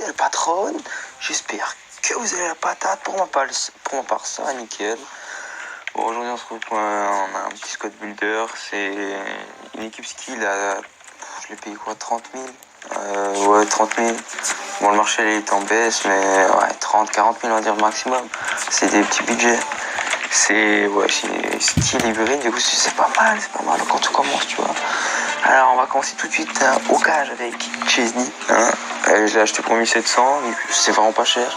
fidèle patronne. J'espère que vous avez la patate. Pour ma part, ça va nickel. Bon, aujourd'hui, on se retrouve pour un petit squad builder. C'est une équipe skill à... Je l'ai payé quoi, 30 000 ouais, 30 000. Bon, le marché il est en baisse, mais ouais, 30, 40 000 on va dire maximum. C'est des petits budgets. C'est skill hybride, du coup c'est pas mal quand tu commences, tu vois. Alors on va commencer tout de suite au cage avec Chesney. Je l'ai acheté pour 1700, c'est vraiment pas cher.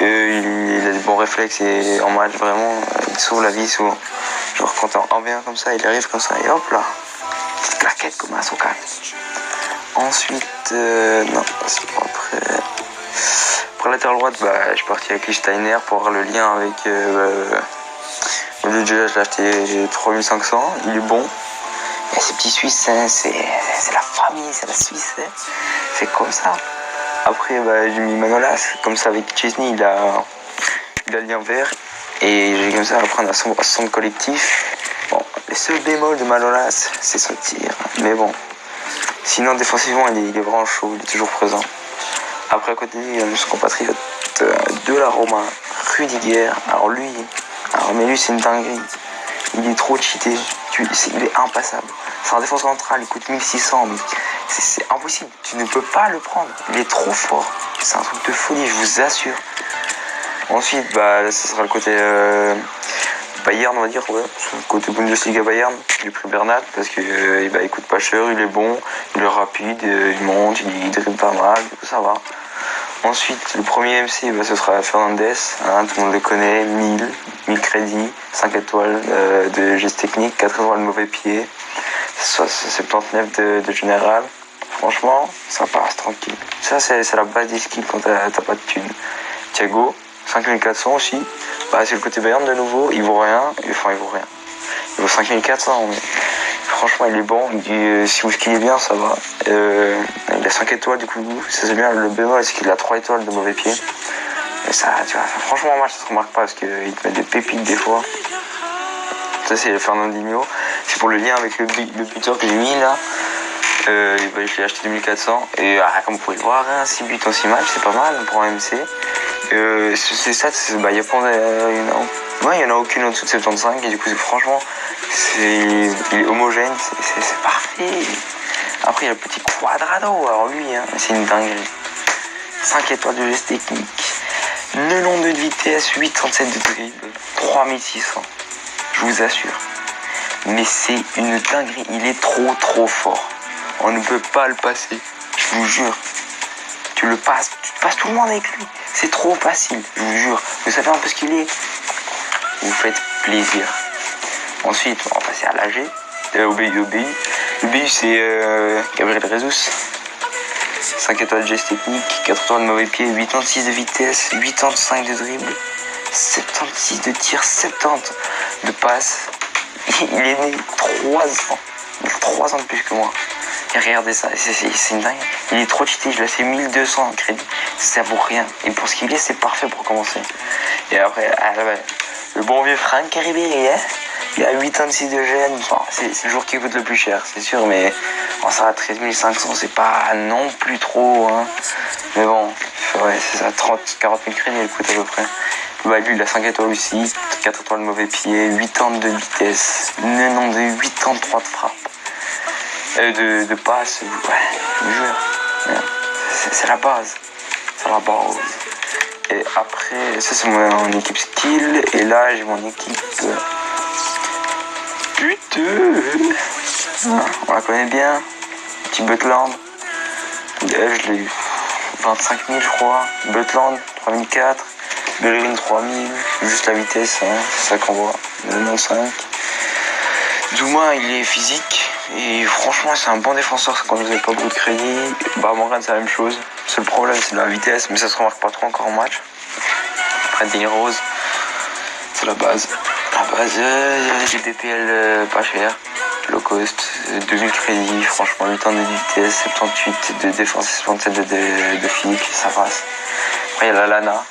Il a des bons réflexes et en match vraiment, il sauve la vie souvent. Genre quand t'es en 1v1 comme ça, il arrive comme ça et hop là, petite claquette comme un Sokan. Ensuite, non, c'est pas après. Pour latéral droite, je suis parti avec Lichtsteiner pour avoir le lien avec le budget. Je l'ai acheté 3500, il est bon. Et ces petits Suisses, hein, c'est la famille, c'est la Suisse, hein. C'est comme ça. Après, j'ai mis Manolas, comme ça avec Chesney, il a le lien vert. Et j'ai comme ça à prendre à son collectif. Bon, les seuls bémols de Manolas, c'est son tir. Mais bon, sinon défensivement, il est vraiment chaud, il est toujours présent. Après, à côté de lui, il y a son compatriote de la Roma, Rudiger. Mais lui, c'est une dinguerie. Il est trop cheaté. Il est impassable. C'est un défenseur central, il coûte 1600. Mais c'est impossible. Tu ne peux pas le prendre. Il est trop fort. C'est un truc de folie, je vous assure. Ensuite, ce sera le côté Bayern, on va dire. Ouais. Le côté Bundesliga Bayern. J'ai pris Bernat parce que il coûte pas cher, il est bon, il est rapide, il monte, il dribble pas mal, du coup ça va. Ensuite, le premier MC, ce sera Fernandez, tout le monde le connaît, 1000 crédits, 5 étoiles de geste technique, 4 étoiles de mauvais pied, 79 de général. Franchement, ça passe tranquille. Ça, c'est la base des skills quand t'as pas de thunes. Thiago, 5400 aussi. C'est le côté Bayern de nouveau, il vaut rien. Il vaut 5400, mais franchement, il est bon. Si vous skillez bien, ça va. Il a 5 étoiles, du coup, ça c'est bien. Le bémol, c'est qu'il a 3 étoiles de mauvais pied. Mais ça, tu vois, franchement, en match, ça se remarque pas parce qu'il te met des pépites des fois. Ça, c'est Fernandinho. C'est pour le lien avec le buteur que j'ai mis là. Je l'ai acheté 2400. Et comme vous pouvez le voir, 6 buts en 6 matchs, c'est pas mal pour un MC. C'est ça, il y en a aucune en dessous de 75 et du coup franchement il est homogène, c'est parfait. Après il y a le petit Quadrado, alors lui c'est une dinguerie. 5 étoiles de geste technique, 92 de vitesse, 8,37 de dribble, 3600, je vous assure. Mais c'est une dinguerie, il est trop fort. On ne peut pas le passer, je vous jure. Tu passes tout le monde avec lui. C'est trop facile, je vous jure. Vous savez un peu ce qu'il est. Vous faites plaisir. Ensuite, on va passer à l'AG. Au BU. Le BU, c'est Gabriel Jesus. 5 étoiles de geste technique, 4 étoiles de mauvais pied, 86 de vitesse, 85 de dribble, 76 de tir, 70 de passe. Il est né 3 ans. Il a 3 ans de plus que moi. Et regardez ça, c'est une dingue. Il est trop cheaté, je l'ai fait 1200 en crédit. Ça vaut rien. Et pour ce qu'il est, c'est parfait pour commencer. Et après, le bon vieux Franck Ribéry, il a 86 de gêne. C'est le jour qui coûte le plus cher, c'est sûr, mais ça va 13 500, c'est pas non plus trop. Mais bon, c'est ça, 40 000 crédits, il coûte à peu près. Lui, il a 5 étoiles aussi, 4 étoiles de mauvais pied, 80 de vitesse, 93 de frappe. De passe, je vous jure. C'est la base. C'est la base. Et après, ça c'est mon équipe skill. Et là, j'ai mon équipe. On la connaît bien. Petit Butland. Je l'ai eu 25 000, je crois. Butland, 3004. Bellerin, 3000. Juste la vitesse, c'est ça qu'on voit. 95. Zouma, il est physique. Et franchement, c'est un bon défenseur quand vous n'avez pas beaucoup de crédit. Morgan, c'est la même chose. Le seul problème, c'est la vitesse, mais ça se remarque pas trop encore en match. Après, Denis Rose, c'est la base. Des BPL pas cher. Low cost, 2000 crédits, franchement, 8 ans de vitesse, 78 de défense, 67 de physique, ça passe. Après, il y a la Lana.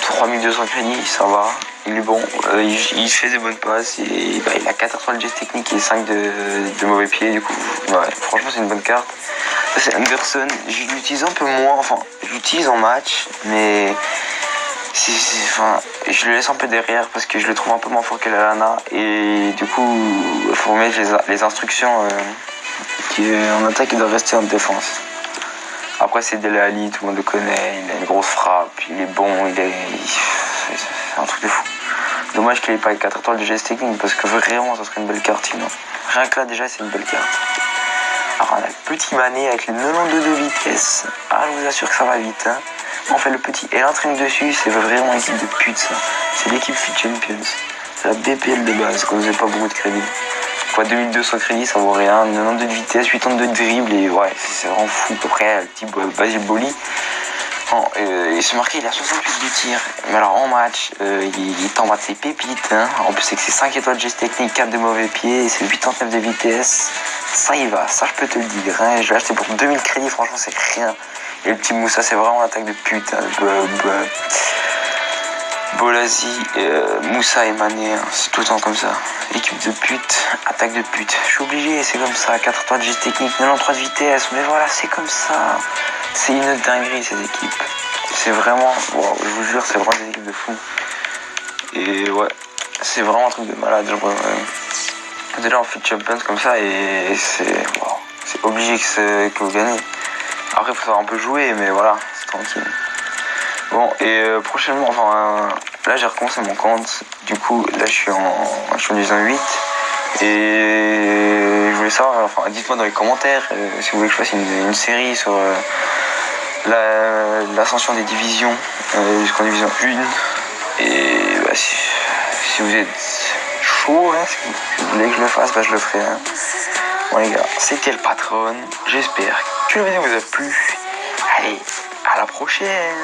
3200 crédits, ça va. Il est bon, il fait des bonnes passes et il a 4 étoiles de geste technique et 5 de mauvais pied, du coup franchement c'est une bonne carte. C'est Anderson, je l'utilise un peu moins, enfin, je l'utilise en match, mais enfin, je le laisse un peu derrière parce que je le trouve un peu moins fort que la Lana, et du coup, il faut mettre les instructions qui est en attaque, il doit rester en défense. Après, c'est Dele Alli, tout le monde le connaît, il a une grosse frappe, il est bon, c'est un truc de fou. Dommage qu'il n'ait pas 4 étoiles de geste technique parce que vraiment, ça serait une belle carte sinon. Rien que là, déjà, c'est une belle carte. Alors, on a le petit Mané avec les 92 de vitesse. Ah, je vous assure que ça va vite. Hein. On fait le petit et l'entraîne dessus, c'est vraiment une équipe de pute, ça. C'est l'équipe Fit Champions. C'est la BPL de base, quand vous n'avez pas beaucoup de crédit. Quoi, 2200 crédits, ça vaut rien. 92 de vitesse, 82 de dribble, et ouais, c'est vraiment fou. Après, le petit Basile Boli. Il se marquait, il a 68 de tir. Mais alors en match, il est en bas de ses pépites. Hein. En plus, c'est que c'est 5 étoiles de geste technique, 4 de mauvais pied, c'est 89 de vitesse. Ça y va, ça je peux te le dire. Hein. Je l'ai acheté pour 2000 crédits, franchement, c'est rien. Et le petit Moussa, c'est vraiment l'attaque de pute. Hein. Bolasie, Moussa et Mané, hein. C'est tout le temps comme ça. Équipe de pute, attaque de pute. Je suis obligé, c'est comme ça. 4 étoiles de geste technique, 93 de vitesse. Mais voilà, c'est comme ça. C'est une dinguerie ces équipes. C'est vraiment, wow, je vous jure, c'est vraiment des équipes de fou. Et ouais, c'est vraiment un truc de malade. Déjà on fait Champions comme ça et c'est obligé que vous gagnez. Après il faut savoir un peu jouer, mais voilà, c'est tranquille. Bon, et prochainement, enfin là j'ai recommencé mon compte. Du coup là je suis en division 8. Et je voulais savoir, enfin dites-moi dans les commentaires si vous voulez que je fasse une série sur l'ascension des divisions jusqu'en division 1. Et bah, si vous êtes chaud, hein, si vous voulez que je le fasse, bah, je le ferai. Hein. Bon les gars, c'était le patron. J'espère que la vidéo vous a plu. Allez, à la prochaine.